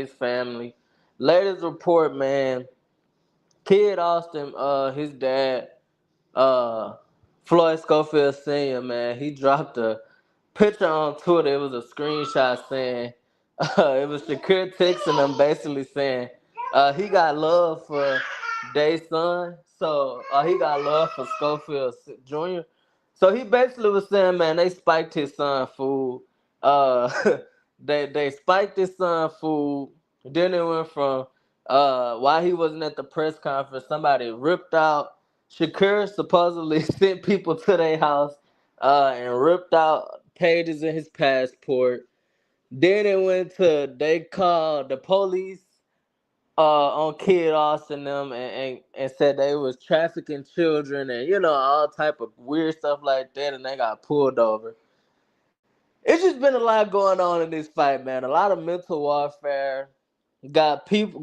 his family. Latest report, man, Kid Austin, his dad, uh, Floyd Schofield Sr., man, he dropped a picture on Twitter. It was a screenshot saying, it was Shakur texting him basically saying, he got love for Day's son, so he got love for Schofield Jr. So he basically was saying, man, they spiked his son food. Uh, they spiked his son food. Then it went from while he wasn't at the press conference, somebody ripped out. Shakur supposedly sent people to their house and ripped out pages in his passport. Then it went to they called the police on Kid Austin them and said they was trafficking children and all type of weird stuff like that, and they got pulled over. It's just been a lot going on in this fight, man. A lot of mental warfare. Got Kid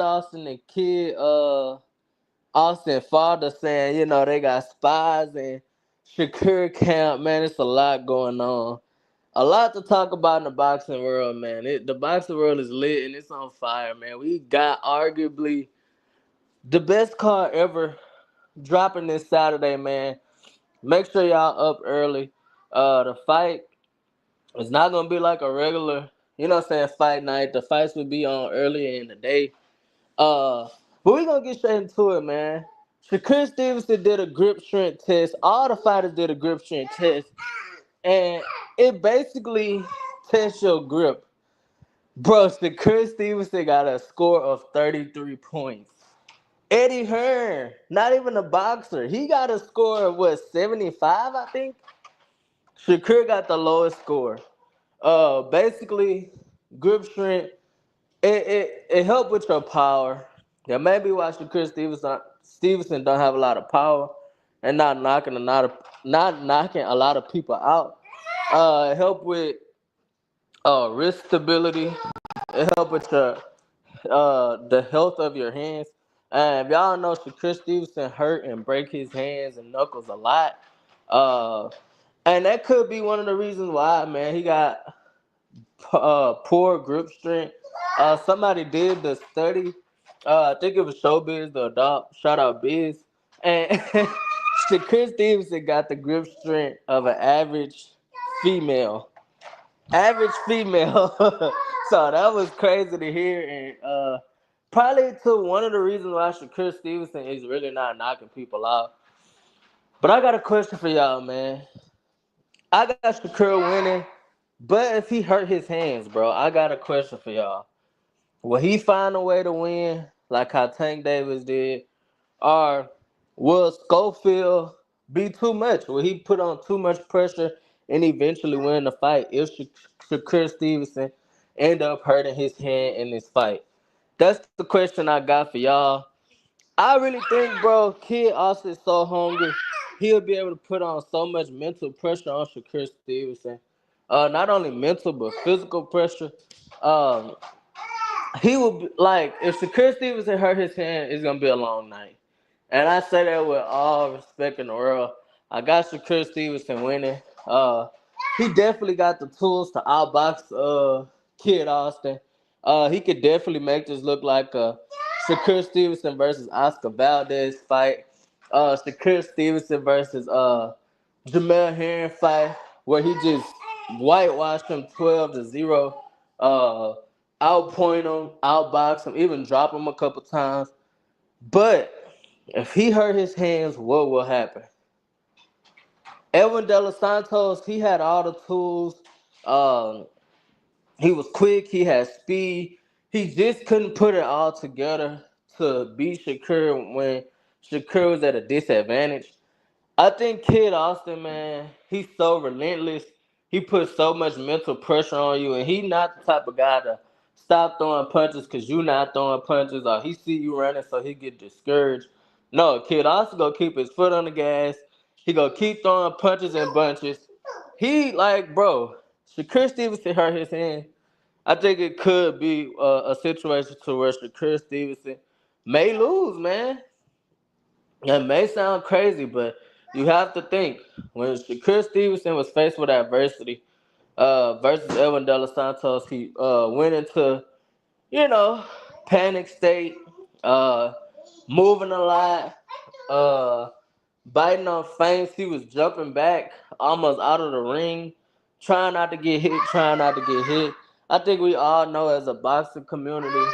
Austin and Kid Austin father saying, they got spies and Shakur camp, man. It's a lot going on. A lot to talk about in the boxing world, man. The boxing world is lit and it's on fire, man. We got arguably the best card ever dropping this Saturday, man. Make sure y'all up early. The fight is not gonna be like a regular, fight night. The fights will be on earlier in the day. Uh, but we gonna get straight into it, man. Shakur Stevenson did a grip strength test. All the fighters did a grip strength test, and it basically tests your grip. Bro, Shakur Stevenson got a score of 33 points. Eddie Hearn, not even a boxer, he got a score of 75, I think. Shakur got the lowest score. Basically, grip strength, it helped with your power. Yeah, maybe why Shakur Stevenson don't have a lot of power and not knocking a lot of people out. It helped with wrist stability. It helped with your the health of your hands. And if y'all know, Shakur Stevenson hurt and break his hands and knuckles a lot. Uh, and that could be one of the reasons why, man, he got poor grip strength. Somebody did the study. I think it was Showbiz, the adult. Shout out Biz. And Shakur Stevenson got the grip strength of an female. Average female. So that was crazy to hear. And probably to one of the reasons why Shakur Stevenson is really not knocking people out. But I got a question for y'all, man. I got Shakur winning, but if he hurt his hands, bro, I got a question for y'all. Will he find a way to win like how Tank Davis did? Or will Schofield be too much? Will he put on too much pressure and eventually win the fight if Shakur Stevenson end up hurting his hand in this fight? That's the question I got for y'all. I really think, bro, Kid Austin's so hungry. He'll be able to put on so much mental pressure on Shakur Stevenson. Not only mental, but physical pressure. Um, he will be, like, if Shakur Stevenson hurt his hand, it's gonna be a long night. And I say that with all respect in the world. I got Shakur Stevenson winning. He definitely got the tools to outbox Kid Austin. He could definitely make this look like a Shakur Stevenson versus Oscar Valdez fight. Shakur Stevenson versus Jamel Herring fight where he just whitewashed him 12-0. Uh, Outpoint him, outbox him, even drop him a couple times. But if he hurt his hands, what will happen? Edwin De Los Santos, he had all the tools. Um, he was quick. He had speed. He just couldn't put it all together to beat Shakur when Shakur was at a disadvantage. I think Kid Austin, man, he's so relentless. He puts so much mental pressure on you, and he not the type of guy to stop throwing punches because you not throwing punches, or he see you running, so he get discouraged. No, Kid Austin gonna keep his foot on the gas. He gonna keep throwing punches and bunches. He like, bro, Shakur Stevenson hurt his hand. I think it could be a situation to where Shakur Stevenson may lose, man. It may sound crazy, but you have to think when Shakur Stevenson was faced with adversity versus Edwin De Los Santos, he went into you know, panic state, uh, moving a lot, uh, biting on feints. He was jumping back almost out of the ring, trying not to get hit, trying not to get hit. I think we all know as a boxing community,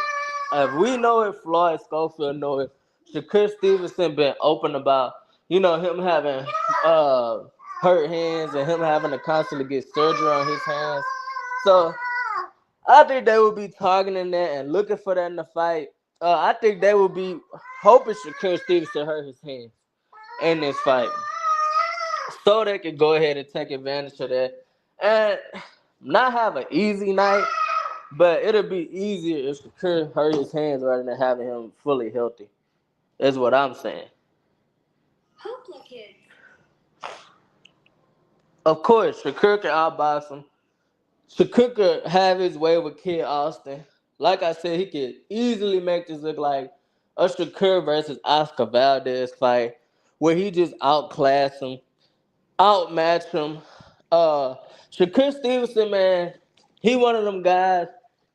if we know it, Floyd Schofield know it. Shakur Stevenson been open about, him having uh, hurt hands and him having to constantly get surgery on his hands. So I think they would be targeting that and looking for that in the fight. I think they would be hoping Shakur Stevenson hurt his hands in this fight, so they could go ahead and take advantage of that and not have an easy night. But it'll be easier if Shakur hurt his hands rather than having him fully healthy. Is what I'm saying. Of course, Shakur can outbox him. Shakur could have his way with Kid Austin. Like I said, he could easily make this look like a Shakur versus Oscar Valdez fight where he just outclass him, outmatch him. Shakur Stevenson, man, he one of them guys.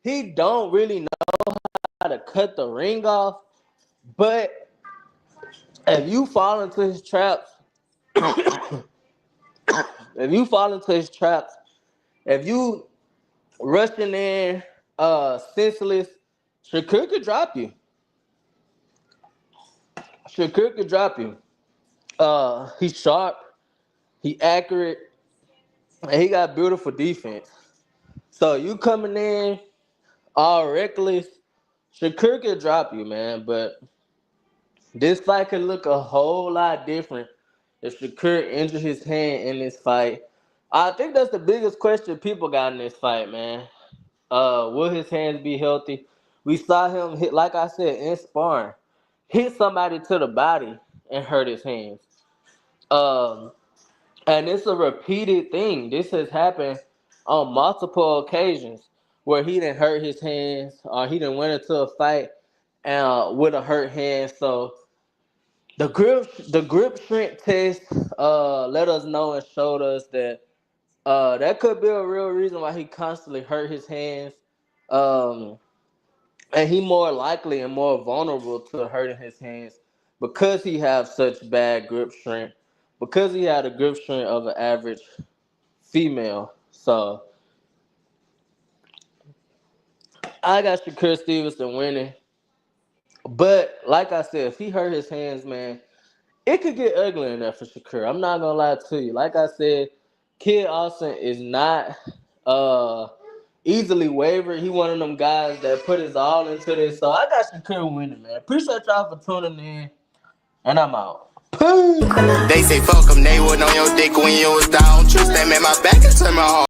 He don't really know how to cut the ring off, but if you fall into his traps, if you fall into his traps, if you rushing in senseless, Shakur could drop you. Shakur could drop you. He's sharp, he accurate, and he got beautiful defense. So you coming in all reckless, Shakur could drop you, man. But this fight could look a whole lot different if Shakur injured his hand in this fight. I think that's the biggest question people got in this fight, man. Will his hands be healthy? We saw him hit, like I said, in sparring, hit somebody to the body and hurt his hands. Um, and it's a repeated thing. This has happened on multiple occasions where he didn't hurt his hands or he didn't went into a fight with a hurt hand. So the grip strength test let us know and showed us that that could be a real reason why he constantly hurt his hands. Um, and he more likely and more vulnerable to hurting his hands because he have such bad grip strength, because he had a grip strength of an average female. So I got Shakur Stevenson winning. But like I said, if he hurt his hands, man, it could get ugly in there for Shakur. I'm not gonna lie to you. Like I said, Kid Austin is not uh easily wavered. He one of them guys that put his all into this. So I got Shakur winning, man. Appreciate y'all for tuning in, and I'm out. Peace. They say fuck them, they wasn't on your dick when you was down. Tristan made my back and turned my heart.